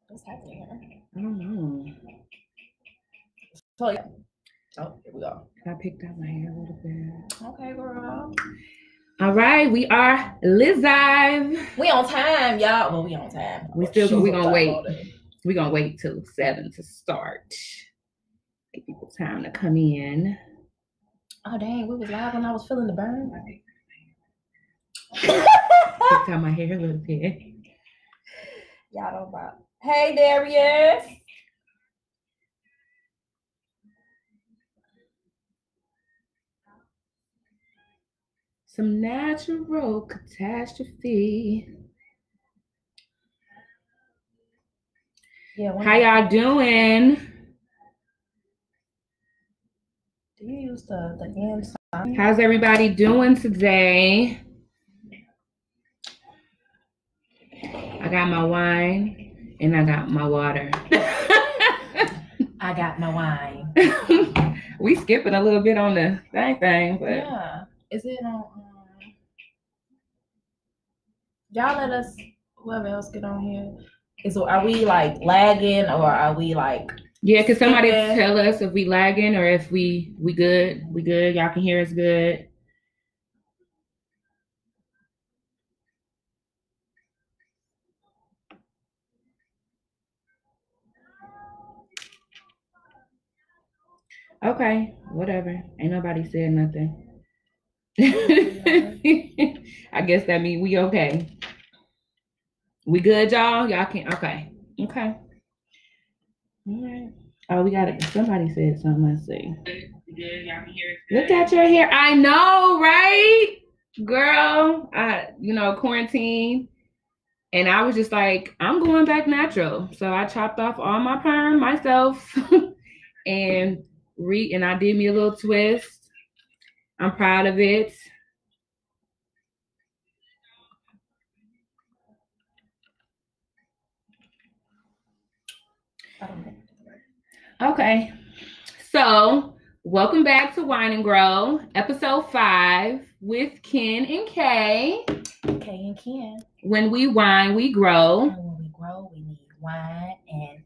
What's happening here? I don't know. So, yeah. Oh, here we go. I picked out my hair a little bit. Okay, girl. All right, we are live. We on time, y'all. Well, we on time. We gonna wait. We're gonna wait till 7 to start. Give people time to come in. Oh dang, we was live when I was feeling the burn. Picked out my hair a little bit. Y'all don't bother. Hey, Darius. Some natural catastrophe. Yeah. How y'all doing? Do you use the end sign? How's everybody doing today? I got my wine and I got my water. I got my wine. We skipping a little bit on the thing, but yeah. Is it on? Y'all let us. Whoever else get on here. Are we like lagging or are we like? Yeah, can somebody tell us if we lagging or if we good? We good. Y'all can hear us good. Okay, whatever. Ain't nobody said nothing. I guess that means we okay. We good, y'all? Y'all can okay. Okay. All right. Oh, we got it. Somebody said something. Let's see. Look at your hair. I know, right? Girl, quarantine. And I was just like, I'm going back natural. So I chopped off all my perm myself and I did me a little twist. I'm proud of it. Okay. So welcome back to Wine and Grow, episode 5 with Ken and Kay. Kay and Ken. When we wine, we grow. And when we grow, we need wine and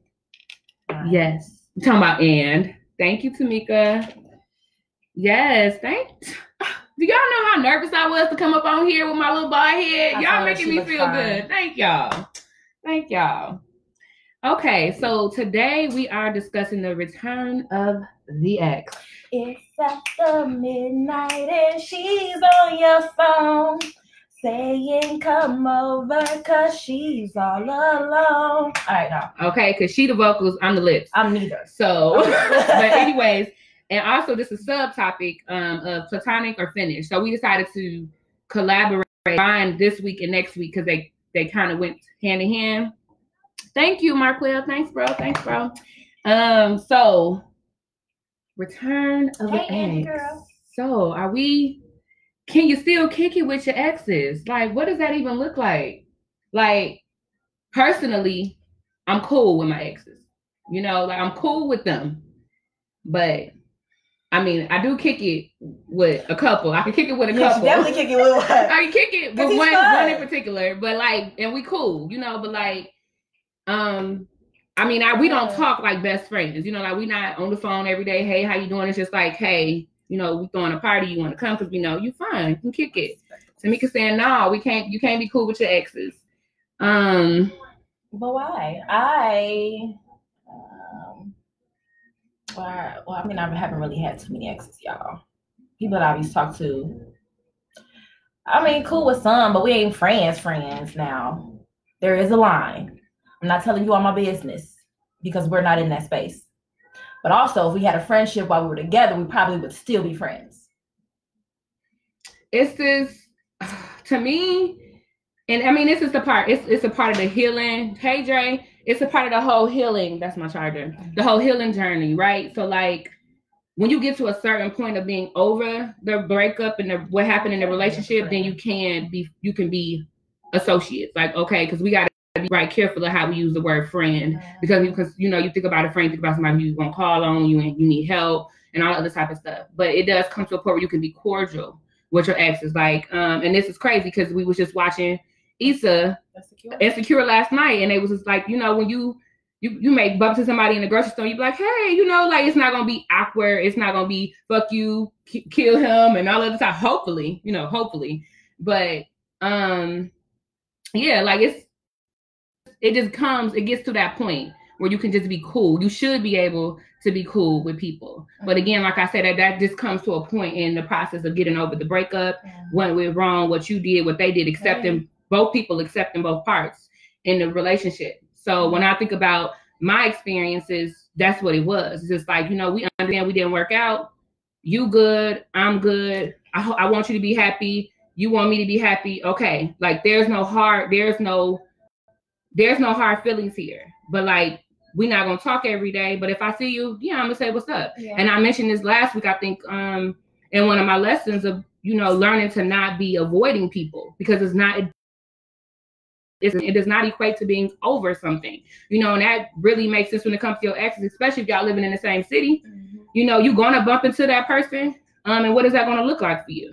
wine. Yes. I'm talking about and. Thank you, Tamika. Yes, thanks. Do y'all know how nervous I was to come up on here with my little bald head? Y'all making me feel good. Thank y'all. Thank y'all. Okay, so today we are discussing the return of the ex. It's after midnight and she's on your phone saying come over cause she's all alone. All right, now. Okay, because she the vocals, I'm the lips. I'm neither. So, but anyways, and also this is a subtopic of platonic or finished. So we decided to collaborate on this week and next week because they kind of went hand in hand. Thank you, Marquel. Thanks, bro. So return of the ex. Girl. So can you still kick it with your exes? Like, what does that even look like? Like, personally, I'm cool with my exes. Like I'm cool with them. But I mean, I do kick it with a couple. I can kick it with a couple. Definitely kick it with one. I can kick it with one in particular. But like, and we cool, but like, I mean, we don't talk like best friends, like we not on the phone every day. Hey, how you doing? It's just like, hey, we throwing a party. You want to come? Because you fine. You can kick it. Tamika saying, no, we can't. You can't be cool with your exes. But why? Well, I mean, I haven't really had too many exes, y'all. People that I always talk to. I mean, cool with some, but we ain't friends now. There is a line. I'm not telling you all my business because we're not in that space. But also, if we had a friendship while we were together, we probably would still be friends. It's this, to me, and I mean, this is the part, it's a part of the healing. Hey, Dre, it's a part of the whole healing. That's my charger. The whole healing journey, right? So like, when you get to a certain point of being over the breakup and what happened in the relationship, then you can be associates. Like, okay, because we got to be right careful of how we use the word friend, because you think about a friend, think about somebody you're gonna call on, you need help, and all other type of stuff. But it does come to a point where you can be cordial with your exes. Like, and this is crazy because we was just watching Issa Insecure last night, and it was just like, you know, when you may bump to somebody in the grocery store, you be like, hey, you know, like, it's not gonna be awkward. It's not gonna be fuck you, kill him, and all of the time. Hopefully, you know, hopefully. But yeah, like it gets to that point where you can just be cool. You should be able to be cool with people. But again, like I said, that just comes to a point in the process of getting over the breakup, what went wrong, what you did, what they did, accepting both people, accepting both parts in the relationship. So when I think about my experiences, that's what it was. It's just like, you know, we understand we didn't work out. You good, I'm good. I want you to be happy. You want me to be happy. Okay. Like there's no hard feelings here. But like, we're not gonna talk every day. But if I see you, yeah, I'm gonna say what's up. Yeah. And I mentioned this last week, I think, in one of my lessons of, you know, learning to not be avoiding people, because it does not equate to being over something, you know, and that really makes sense when it comes to your exes, especially if y'all living in the same city. You know, you're gonna bump into that person, and what is that gonna look like for you?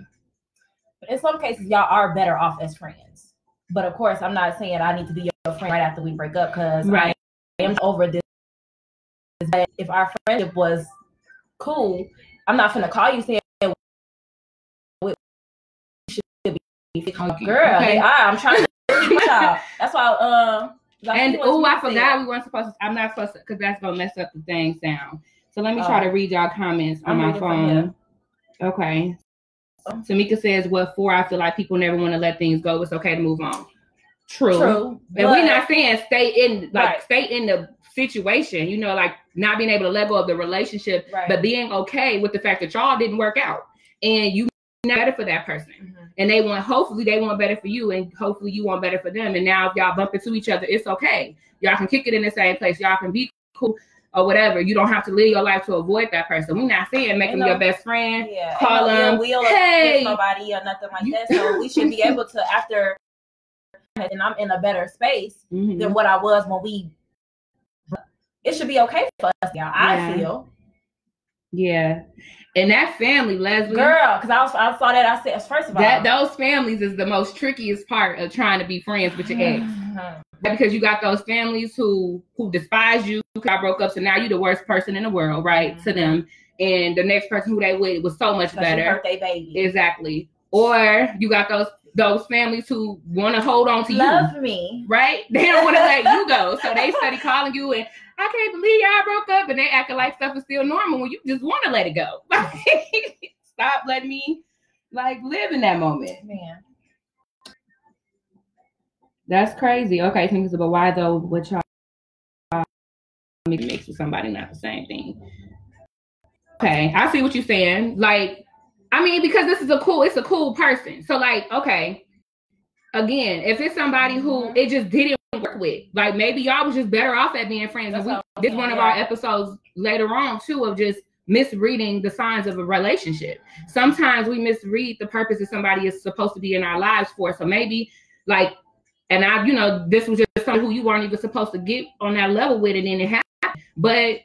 In some cases, y'all are better off as friends. But of course, I'm not saying I need to be your friend right after we break up, because I am over this. But if our friendship was cool, I'm not gonna call you saying we should be girl. Okay. I'm trying to. That's why. And I forgot we weren't supposed to. I'm not supposed to, because that's gonna mess up the thing sound. So let me try to read y'all comments on my phone. Okay. Tamika says, "What for? I feel like people never want to let things go. It's okay to move on." True. And we're not saying stay in the situation. You know, like not being able to let go of the relationship, but being okay with the fact that y'all didn't work out, and you better for that person. And hopefully they want better for you, and hopefully you want better for them. And now if y'all bump into each other, it's okay. Y'all can kick it in the same place. Y'all can be cool or whatever. You don't have to live your life to avoid that person. We're not saying make them your best friend. Yeah. Call them. Hey, nobody or nothing like that. So we should be able to, after, and I'm in a better space than what I was when it should be okay for us, y'all. I feel. Yeah. And that family, Leslie. Girl, because I saw that. I said, first of all, those families is the most trickiest part of trying to be friends with your ex. Because you got those families who despise you. I broke up, so now you're the worst person in the world, right? To them. And the next person who they with was so much better. Hurt their baby. Exactly. Or you got those families who want to hold on to Love me. Right? They don't want to let you go. So they study calling you and, I can't believe y'all broke up, and they acting like stuff is still normal when you just want to let it go. Stop letting me live in that moment. Man. That's crazy. Okay, think about why though, what y'all mix with somebody, not the same thing. Okay, I see what you're saying. Like, I mean, because it's a cool person. So like, okay, again, if it's somebody who it just didn't work with, like maybe y'all was just better off at being friends. This is one of our episodes later on too, of just misreading the signs of a relationship. Sometimes we misread the purpose that somebody is supposed to be in our lives for. So maybe like, and I, you know, this was just someone who you weren't even supposed to get on that level with, and then it happened. But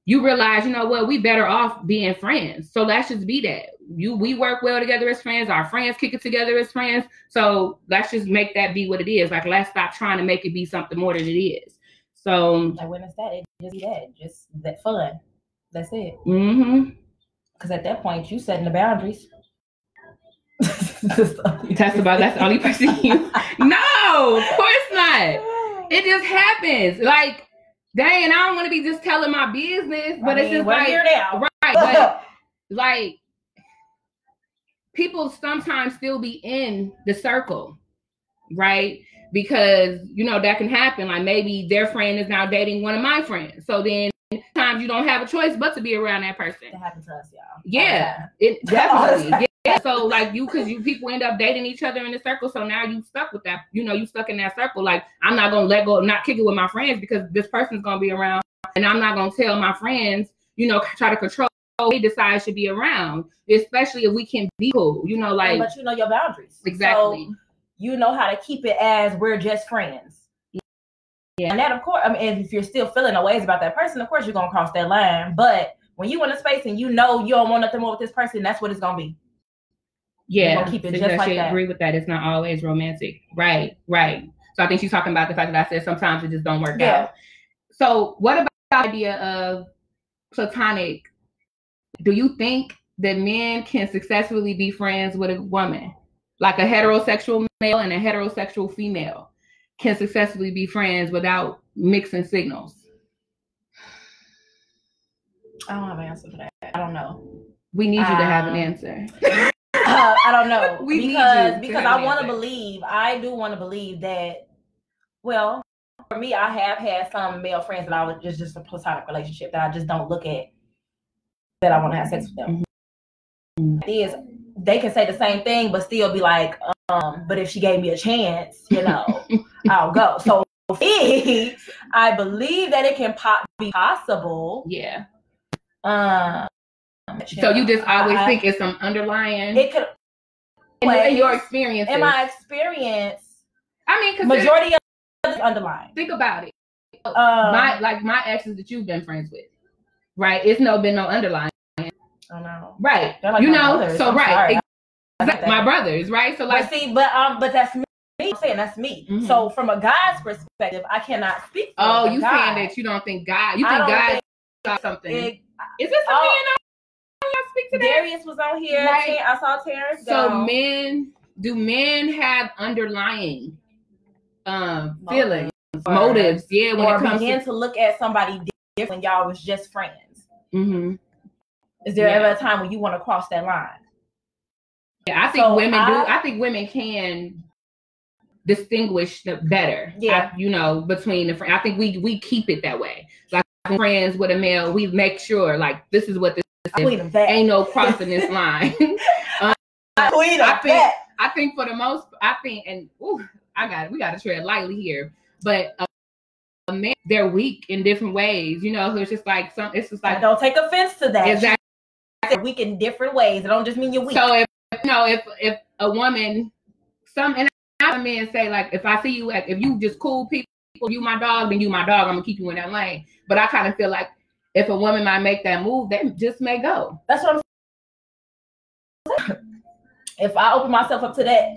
you realize, you know what, we better off being friends. So let's just be that. We work well together as friends. Our friends kick it together as friends. So let's just make that be what it is. Like, let's stop trying to make it be something more than it is. So like when it's that, it just be that. Just that fun. That's it. Because at that point, you setting the boundaries. That's the only person you. No, of course not. It just happens. Like, dang, I don't want to be just telling my business, but it's just like, right, but like, people sometimes still be in the circle, right? Because, you know, that can happen. Like maybe their friend is now dating one of my friends. So then sometimes you don't have a choice but to be around that person. That happens to us, y'all. Yeah, it definitely. Yeah. So like because people end up dating each other in the circle. So now you stuck with that, you know, you stuck in that circle. Like, I'm not going to let go, not kick it with my friends because this person's going to be around, and I'm not going to tell my friends, you know, try to control who they decide should be around, especially if we can be cool, you know, like. But you know your boundaries. Exactly. So you know how to keep it as we're just friends. Yeah. And that, of course, I mean, if you're still feeling a ways about that person, of course you're going to cross that line. But When you in a space and you know you don't want nothing more with this person, that's what it's gonna be. Yeah, gonna keep it just like that. Agree with that. It's not always romantic. Right. So I think she's talking about the fact that I said sometimes it just don't work out. So what about the idea of platonic? Do you think that men can successfully be friends with a woman? Like a heterosexual male and a heterosexual female can successfully be friends without mixing signals? I don't have an answer for that. I don't know. We need you to have an answer. I don't know. because I want to believe. I do want to believe that, well, for me, I have had some male friends that I was just a platonic relationship that I just don't look at that I want to have sex with them. Mm-hmm. They can say the same thing, but still be like, but if she gave me a chance, I'll go. So I believe that it can be possible. Yeah. So you just always think it's some underlying. It could. In your experience. In my experience, I mean, because majority of it is underlying. Think about it. My exes that you've been friends with, right? It's been no underlying. I know. Right. Like brothers. So right. Exactly. My brothers, right? So like, but that's me. I'm saying that's me. Mm-hmm. So from a guy's perspective, I cannot speak. For you saying that you don't think God? You think God saw something? Is this something speak to that? Darius was on here. Right. I saw Terrence. So do men have underlying feelings, motives? Yeah, when it comes to look at somebody different when y'all was just friends. Mm-hmm. Is there ever a time when you want to cross that line? Yeah, I think women do. I think women can distinguish better. Yeah, between the friends. I think we keep it that way. Like friends with a male, we make sure like this is what this is. Ain't no crossing this line. I think for the most, we got to tread lightly here, but a man, they're weak in different ways. So it's just like don't take offense to that. Exactly. They're weak in different ways. It don't just mean you're weak. So if a woman, and I men say like, if I see you if you just cool people, you my dog, then you my dog. I'm gonna keep you in that lane. But I kind of feel like if a woman might make that move, they just may go. That's what I'm saying. If I open myself up to that,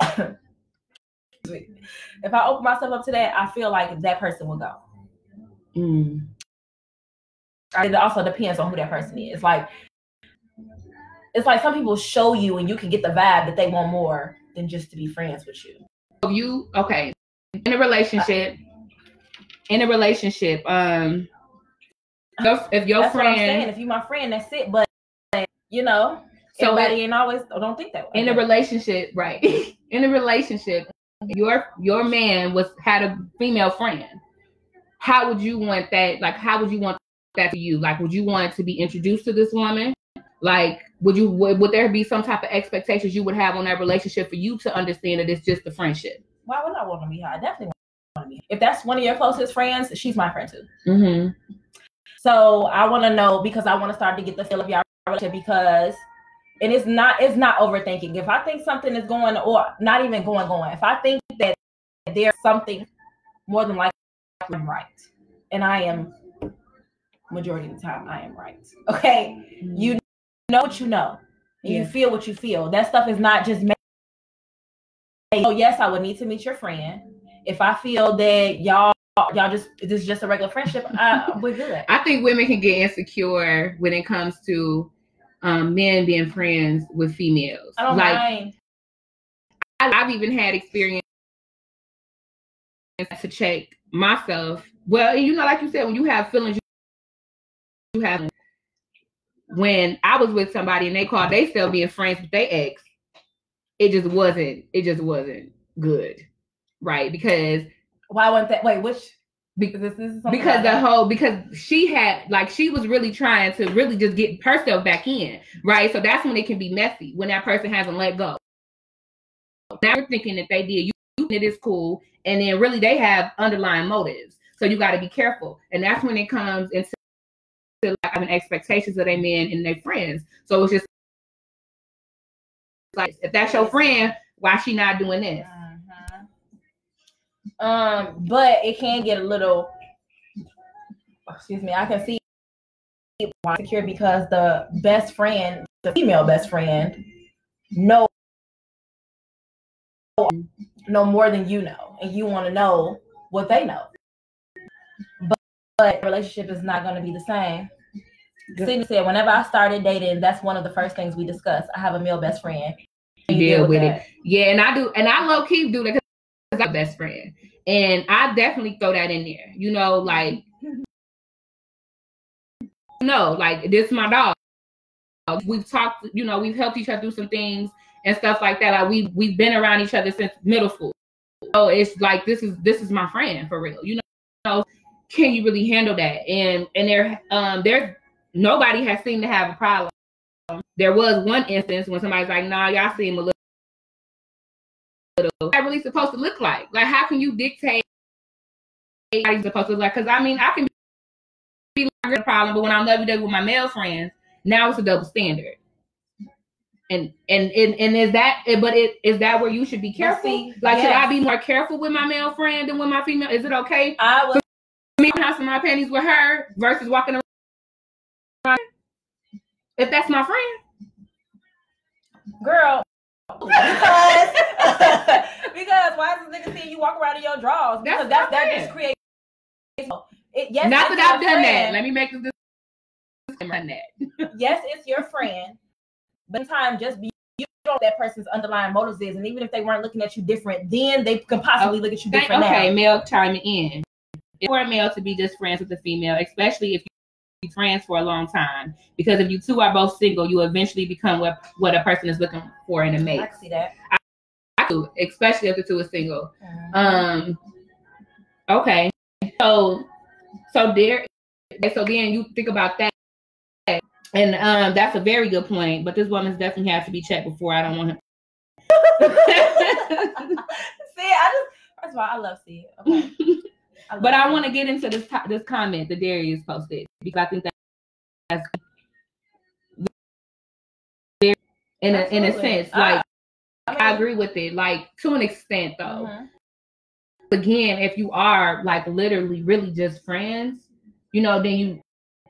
I feel like that person will go. It also depends on who that person is. It's like some people show you and you can get the vibe that they want more than just to be friends with you. In a relationship, if your that's friend, what I'm saying. If you my friend, that's it. But everybody ain't always don't think that way. In a relationship, right? In a relationship, your man had a female friend. How would you want that? Like, how would you want that to you? Like, would you want to be introduced to this woman? Like, would there be some type of expectations you would have on that relationship for you to understand that it's just a friendship? Why would I want to meet her? I definitely want to meet her. If that's one of your closest friends, she's my friend too. Mm-hmm. So I want to know because I want to start to get the feel of your relationship and it's not overthinking. If I think something is going or not even going, if I think that there's something, more than likely I'm right, and I am majority of the time I am right. Okay, mm-hmm. You know what you know, and you feel what you feel. That stuff is not just made. Oh yes, I would need to meet your friend. If I feel that y'all this is just a regular friendship, we're good. I think women can get insecure when it comes to men being friends with females. I don't mind. I've even had experience to check myself. Well, like you said, when you have feelings, you have. When I was with somebody and they called themselves being friends with their ex, it just wasn't good, right? Because why wasn't that? Wait, which? Because this is because she was really trying to really just get herself back in, right? So that's when it can be messy when that person hasn't let go. Now you're thinking that they did, it is cool, and then really they have underlying motives. So you got to be careful, and that's when it comes into like having expectations of their men and their friends. So it's just like, if that's your friend, why she not doing this? But it can get a little. Excuse me. I can see insecure because the best friend, the female best friend, know more than you know, and you want to know what they know. But relationship is not going to be the same. Sydney said, whenever I started dating, that's one of the first things we discuss. I have a male best friend. You deal with it. Yeah, and I do, and I low key do that because I'm a best friend, and I definitely throw that in there. You know, like, like this is my dog. We've talked, you know, we've helped each other do some things and stuff like that. Like we've been around each other since middle school. So it's like this is my friend for real. You know, can you really handle that? And there's nobody has seemed to have a problem. There was one instance when somebody's like, nah, y'all seem a little what's that really supposed to look like? Like, how can you dictate how you're supposed to look like? Because I mean, I can be like a problem, but when I'm lovey-dovey with my male friends, now it's a double standard. And is that where you should be careful? See, like, yes. Should I be more careful with my male friend than with my female? Is it okay for me to have some of my panties with her versus walking around if that's my friend? Girl, because why is this nigga seeing you walk around in your drawers? Because that just creates. Yes, not that I've done that. Let me make this. Yes, it's your friend, but sometimes just be you know what that person's underlying motives is, and even if they weren't looking at you different, then they can possibly look at you different. Okay, now. Male chiming in. It's for a male to be just friends with a female, especially if you be friends for a long time, because if you two are both single, you eventually become what a person is looking for in a mate. I can see that. I do, especially if the two is single. Okay, so then you think about that. And that's a very good point. But this woman's definitely has to be checked before. I don't want him. First of all, I love C. Okay. I want to get into this comment that Darius posted because I think that's in a sense. Like I agree with it. Like to an extent, though. Again, if you are like literally really just friends, you know, then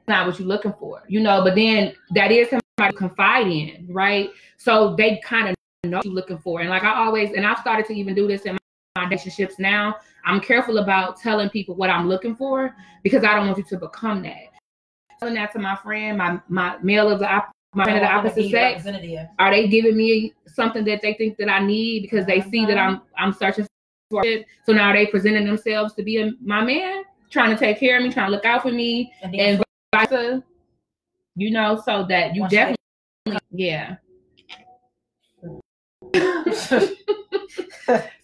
not what you're looking for, you know, but then that is somebody to confide in, right? So they kind of know what you're looking for. And like I've started to even do this in my relationships now. I'm careful about telling people what I'm looking for because I don't want you to become that. Telling that to my friend, my male of my friend of the opposite sex, are they giving me something that they think that I need because they see that I'm searching for it? So now they presenting themselves to be my man, trying to take care of me, trying to look out for me, and you know, so that you definitely, yeah.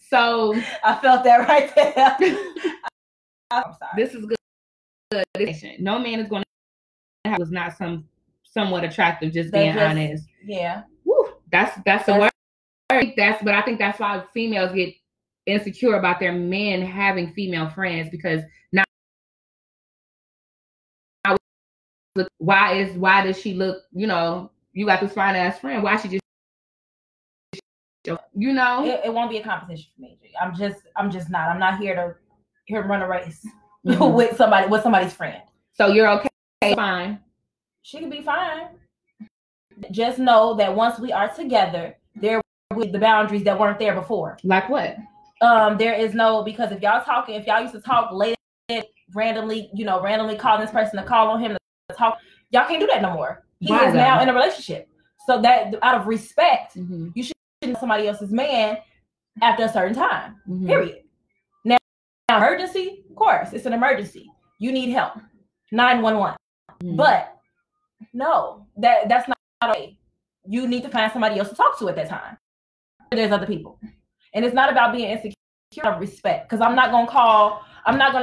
So I felt that right there. I'm sorry. This is good. No man is going to have was not somewhat attractive. Just being honest. Yeah. Woo, that's the word. But I think that's why females get insecure about their men having female friends because now. Why does she look, you know, you got this fine ass friend, why she just, you know, it won't be a competition for me. I'm not here to run a race with somebody's friend. So you're okay, fine. She can be fine. Just know that once we are together, there will be the boundaries that weren't there before. Like what? There is no, because if y'all used to talk late, randomly calling this person to call on him to talk, y'all can't do that no more. He is now in a relationship, so that out of respect, you shouldn't know somebody else's man after a certain time. Period. Now, emergency, of course, it's an emergency. You need help. 911. But no, that's not okay. You need to find somebody else to talk to at that time. There's other people, and it's not about being insecure. Of respect, because I'm not gonna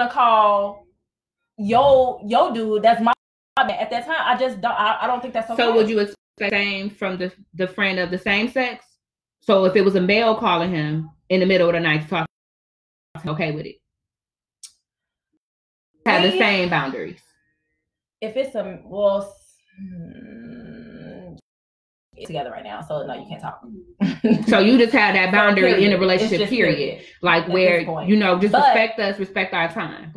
call yo dude. That's my at that time. I don't think that's okay. So would you expect the same from the friend of the same sex? So if it was a male calling him in the middle of the night to talk, okay with it? Have the same boundaries. If it's together right now, so no, you can't talk. So you just have that boundary in a relationship, period. Like where you know, just respect us, respect our time.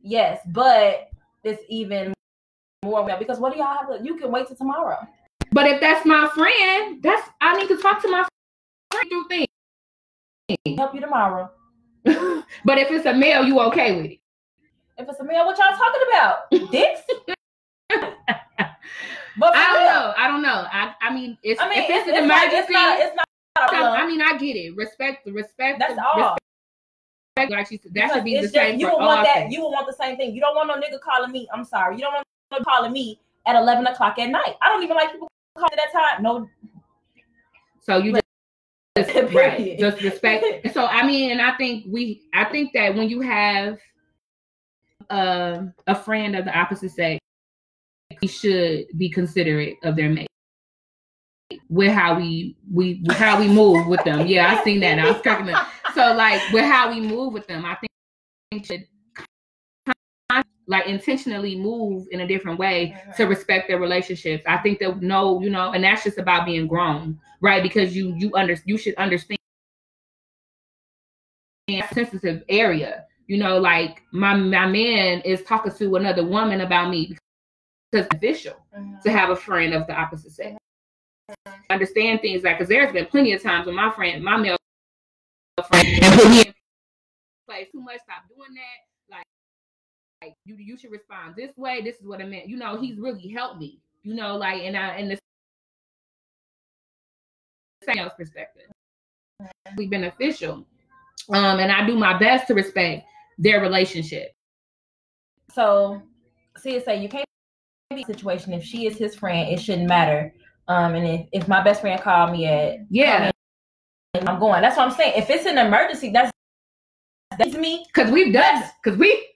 Yes, but it's even more well, because what do y'all have to, you can wait till tomorrow. But if that's my friend, I need to talk to my friend through things. Help you tomorrow. But if it's a male, you okay with it? If it's a male, what y'all talking about? Dicks? But I don't know. I mean, if it's an emergency, it's not I mean, I get it. Respect. That's all. Like she said, that should be the same you for will all want that. things. You will want the same thing. You don't want no nigga calling me. I'm sorry. You don't want no nigga calling me at 11 o'clock at night. I don't even like people calling at that time. No. So you just right. Just respect. So I mean, and I think that when you have a friend of the opposite sex, we should be considerate of their mate. With how we move with them. Yeah, I've seen that. I was cracking up. So like with how we move with them, I think we should like intentionally move in a different way to respect their relationships. I think that and that's just about being grown, right? Because you should understand a sensitive area. Like my man is talking to another woman about me because it's official to have a friend of the opposite sex. Understand things like, because there's been plenty of times when my male friend put me in place too much. Stop doing that. Like you should respond this way. This is what I meant. He's really helped me. Like and the sales perspective, be beneficial. And I do my best to respect their relationship. So, CSA, you can't be in a situation if she is his friend. It shouldn't matter. And if my best friend called me I'm going. That's what I'm saying. If it's an emergency, that's me. Because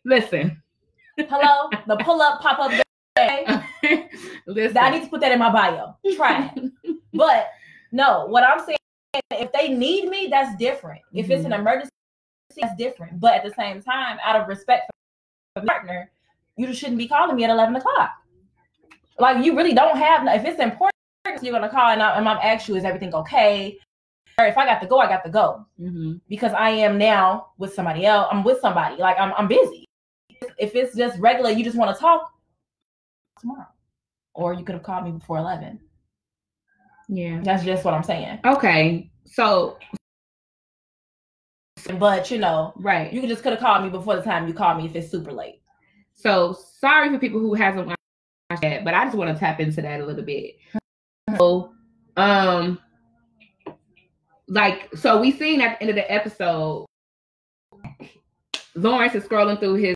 listen. Hello, the pull up, pop up. Listen. I need to put that in my bio. Try it. But no, what I'm saying, if they need me, that's different. If it's an emergency, that's different. But at the same time, out of respect for my partner, you shouldn't be calling me at 11 o'clock. Like you really don't have. If it's important, you're gonna call and I'm gonna ask you, is everything okay? Or if I got to go, I got to go because I am now with somebody else. I'm with somebody. Like I'm busy. If it's just regular, you just want to talk tomorrow, or you could have called me before 11. Yeah, that's just what I'm saying. Okay, so, but right, you just could have called me before the time you called me if it's super late. So sorry for people who hasn't watched that, but I just want to tap into that a little bit. So, so we seen at the end of the episode, Lawrence is scrolling through his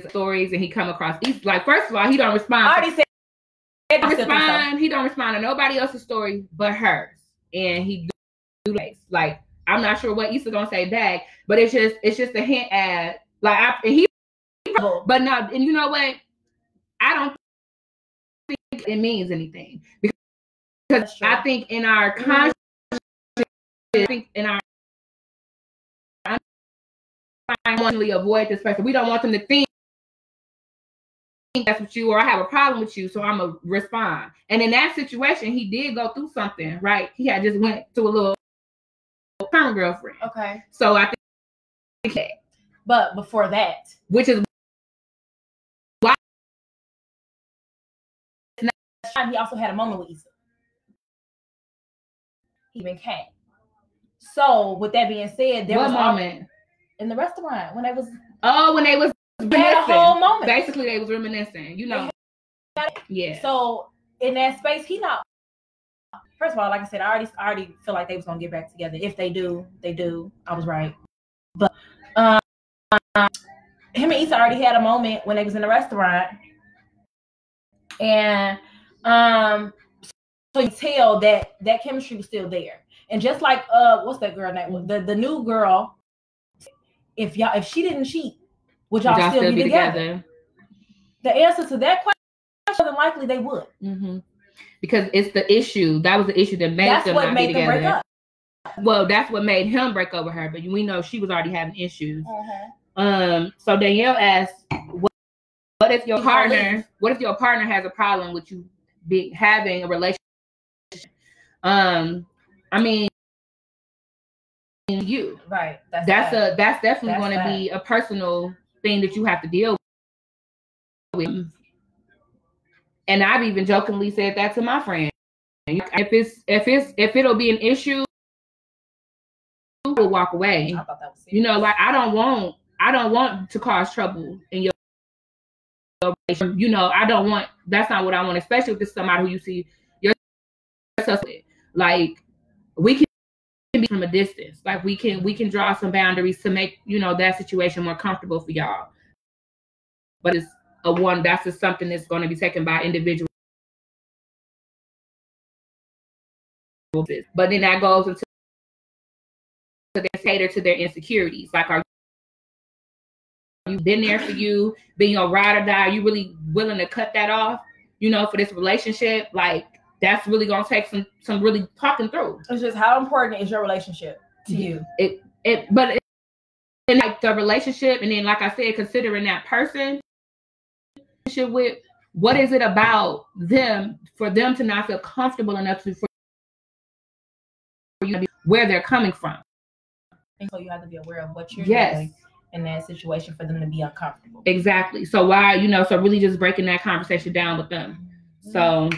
stories and he come across these. Like, first of all, he don't respond. I already said he don't respond to nobody else's story but hers, and he do like I'm not sure what Issa gonna say back, but it's just a hint at but not. And you know what? I don't think it means anything because I think in our conscious, I want to avoid this person. We don't want them to think that's what you, or I have a problem with you, so I'm gonna respond. And in that situation, he did go through something, right? He had just went to a little current girlfriend. Okay. So I think, but before that, which is why he also had a moment with Issa. He even came. So with that being said, there was moment in the restaurant when they was had a whole moment. Basically, they was reminiscing, Yeah. So in that space, he not. First of all, like I said, I already feel like they was gonna get back together. If they do, they do. I was right. But him and Issa already had a moment when they was in the restaurant, and so you tell that chemistry was still there. And just like what's that girl name? The new girl. If she didn't cheat, would y'all still be together? The answer to that question, more than likely they would. Because it's the issue. That was the issue that made them not be together. Break up. Well, that's what made him break over her. But we know she was already having issues. So Danielle asked, "What if your partner? What if your partner has a problem with you having a relationship?" I mean, you right. That's definitely going to be a personal thing that you have to deal with. And I've even jokingly said that to my friend. If it'll be an issue, we'll walk away. I thought that was serious. You know, like I don't want to cause trouble in your relationship. You know, I don't want. That's not what I want, especially if it's somebody who you see yourself with. Like we can be from a distance. Like we can draw some boundaries to make, you know, that situation more comfortable for y'all. But it's that's just something that's going to be taken by individuals. But then that goes into they cater to their insecurities. Like, are you been there for you, being your ride or die? Are you really willing to cut that off, you know, for this relationship? Like, that's really gonna take some really talking through. It's just, how important is your relationship to you? But like the relationship, and then like I said, considering that person with, what is it about them for them to not feel comfortable enough for you to be where they're coming from? And so you have to be aware of what you're doing in that situation for them to be uncomfortable. Exactly. So why, you know, so really just breaking that conversation down with them. So,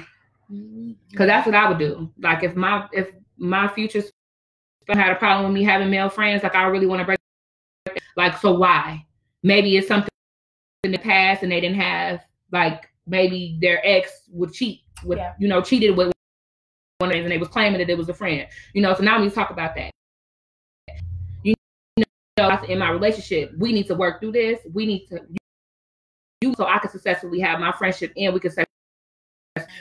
because that's what I would do. Like if my future had a problem with me having male friends, like I really want to break. Like, so why? Maybe it's something in the past and they didn't have, like maybe their ex would cheat with, you know, cheated with one and they was claiming that it was a friend. You know, so now we talk about that. In my relationship, we need to work through this. We need to, so I can successfully have my friendship and we can say,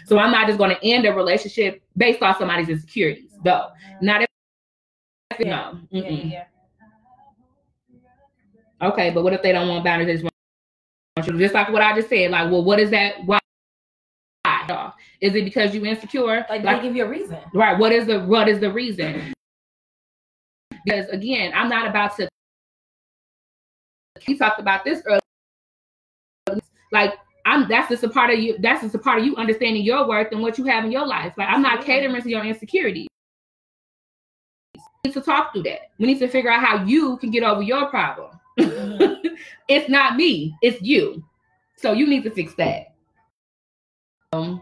so I'm not just going to end a relationship based off somebody's insecurities, though. Not if, no. Okay, but what if they don't want boundaries? They just want you, just like what I just said. Like, well, what is that? Why? Is it because you insecure? Like they give you a reason, right? What is the reason? Because again, I'm not about to. We talked about this earlier. Like that's just a part of you. That's just a part of you understanding your worth and what you have in your life. Like I'm not catering to your insecurities. We need to talk through that. We need to figure out how you can get over your problem. It's not me. It's you. So you need to fix that. But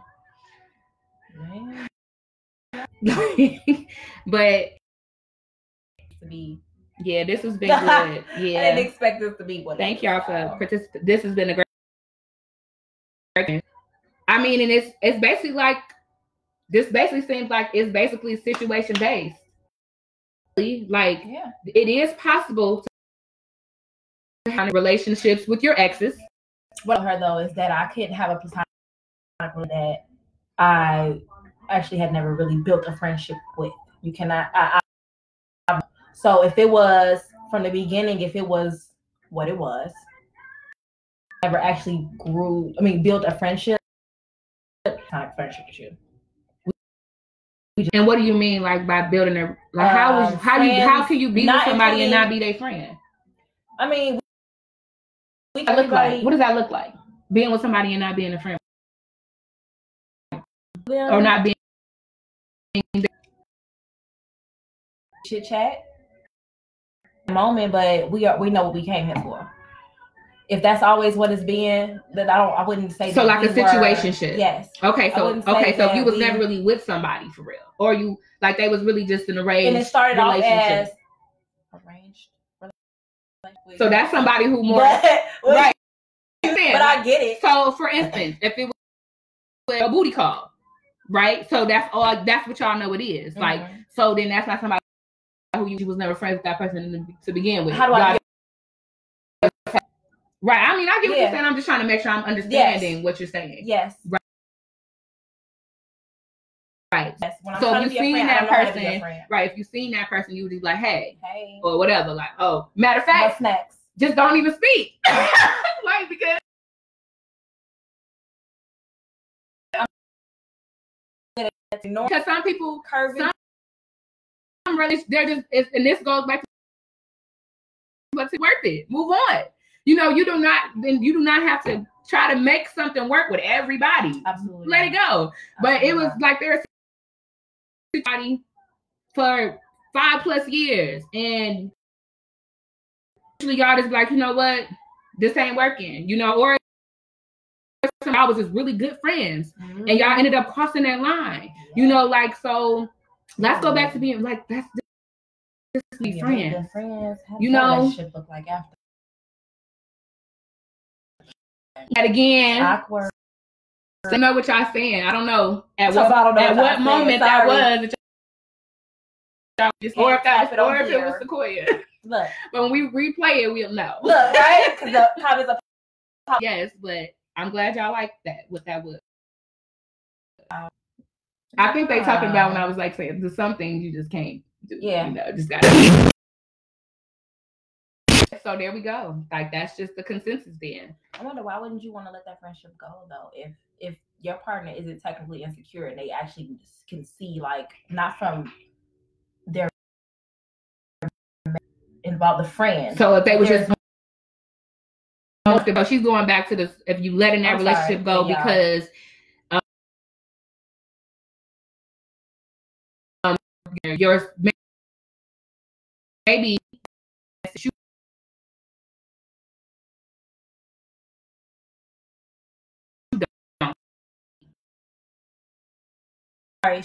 to be. Yeah, this has been good. Yeah, I didn't expect this to be what. Thank y'all for participating. This has been a great. I mean, and it's basically like this. Basically seems like it's basically situation based. Like it is possible to have relationships with your exes. What I heard though is that I couldn't have a platonic one that I actually had never really built a friendship with. You cannot. So if it was from the beginning, if it was what it was, never actually built a friendship. Kind of friendship with you. And what do you mean, like by building a like? How can you be with somebody and not be their friend? I mean, what does that look like? Being with somebody and not being a friend, or not being chit chat moment, but we know what we came here for. If that's always what it's been, then I wouldn't say so. Like a situationship. Yes. Okay. So so you was never really with somebody for real, or you like they was really just an arranged and it started off as arranged. So that's somebody who more right. But I get it. So for instance, if it was a booty call, right? So that's what y'all know it is. Mm-hmm. Like so, then that's not somebody who you was never friends with that person to begin with. How do I? Right. I mean, I get what you're saying. I'm just trying to make sure I'm understanding what you're saying. Yes. Right. Right. Yes. So if you've seen that person, right? If you've seen that person, you would be like, hey, or whatever. Like, oh, matter of fact, what's next? Just don't even speak. Like because. Because some people, some really, they're just, and this goes back to what's worth it. Move on. You know, you do not have to try to make something work with everybody. Absolutely. Let it go. But it was like there's somebody for 5+ years, and usually y'all just like, you know what, this ain't working. You know, or I was just really good friends, and y'all ended up crossing that line. You know, like, so let's go back to being like, that's just be friends. You know, relationship look like after. And again, Awkward. I know what y'all saying. I don't know at So what moment that was. Or if it was Sequoia. Look. But when we replay it, we'll know. Look, right? Because the comments are. Yes, but I'm glad y'all like that. What that was. I think they talking about when I was like saying there's some things you just can't do. Yeah. You know, just gotta. So there we go. Like, that's just the consensus then. I wonder, why wouldn't you want to let that friendship go though? If your partner isn't technically insecure and they actually can see, like, not from their involved the friend. So if they was just, she's going back to this. If you letting that relationship go because yours maybe.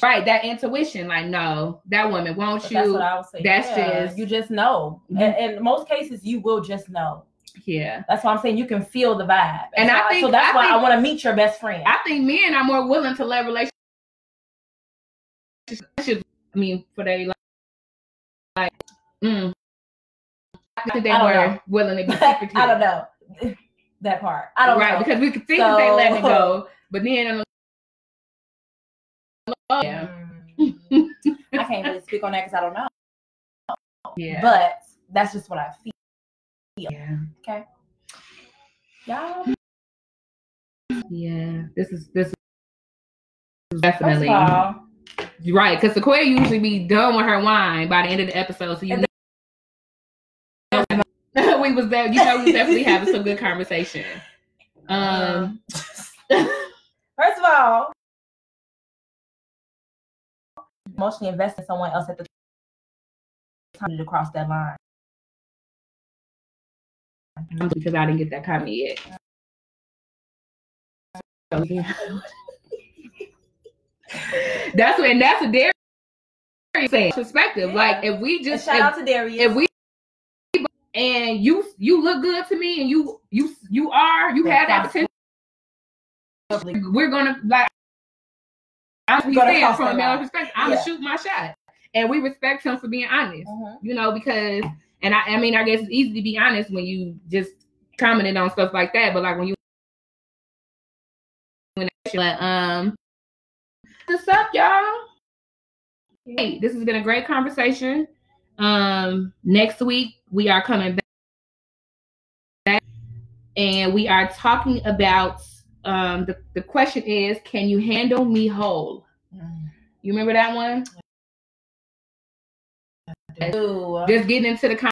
Right, that intuition, like, no, that woman wants you. That's what I was saying. That's just, you just know. And in most cases, you will just know. Yeah, that's why I'm saying you can feel the vibe. And I think so that's why I want to meet your best friend. I think men are more willing to let relationships. I mean, for they like, I think they were willing to be secretive. I don't know that part. I don't know. Right, because we could think that they let it go, but then. Yeah. I can't really speak on that because I don't know. Yeah. But that's just what I feel. Yeah. Okay. Y'all. Yeah. This is definitely right, because Sequoia usually be done with her wine by the end of the episode. So you know we was there. You know, we definitely having some good conversation. First of all, emotionally invest in someone else at the time to cross that line. Because I didn't get that comment yet. So, yeah. That's a Darius saying perspective. Yeah. Like, if we just shout out to Darius. If we and you look good to me and you have that potential, we're gonna, like, I'm saying from a male perspective, I'm gonna shoot my shot. And we respect him for being honest. You know, because I mean, I guess it's easy to be honest when you just commented on stuff like that, but like when like, what's up, y'all? Hey, this has been a great conversation. Next week we are coming back and we are talking about the question is, can you handle me whole? You remember that one? Just getting into the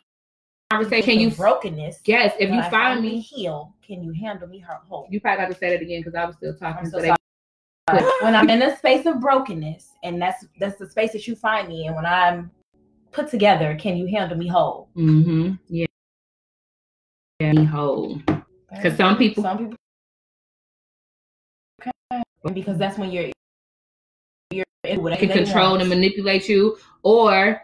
conversation. Can you brokenness? Yes, if you find me heal, can you handle me whole? You probably got to say that again because I was still talking. When I'm in a space of brokenness, and that's the space that you find me in, when I'm put together, can you handle me whole? Yeah, me whole. Because some people because that's when you're they can control and manipulate you, or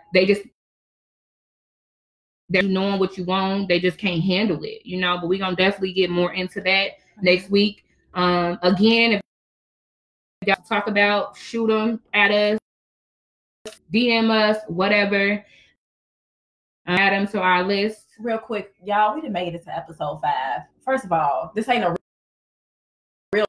they're knowing what you want, they just can't handle it, you know. But we're gonna definitely get more into that next week. Again, if y'all talk about, shoot them at us, DM us, whatever. Add them to our list. Real quick, y'all, we done made it to episode 5. First of all, this ain't a real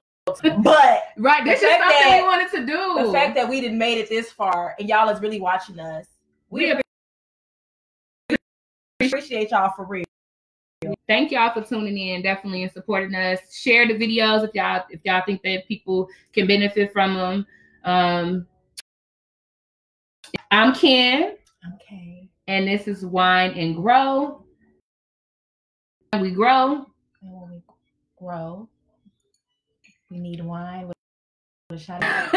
but right, this is something we wanted to do. The fact that we done made it this far and y'all is really watching us, we appreciate y'all for real. Thank y'all for tuning in, definitely, and supporting us. Share the videos if y'all think that people can benefit from them. I'm Ken. Okay. And this is Wine and Grow. We grow. And when we grow, we need wine with a shot of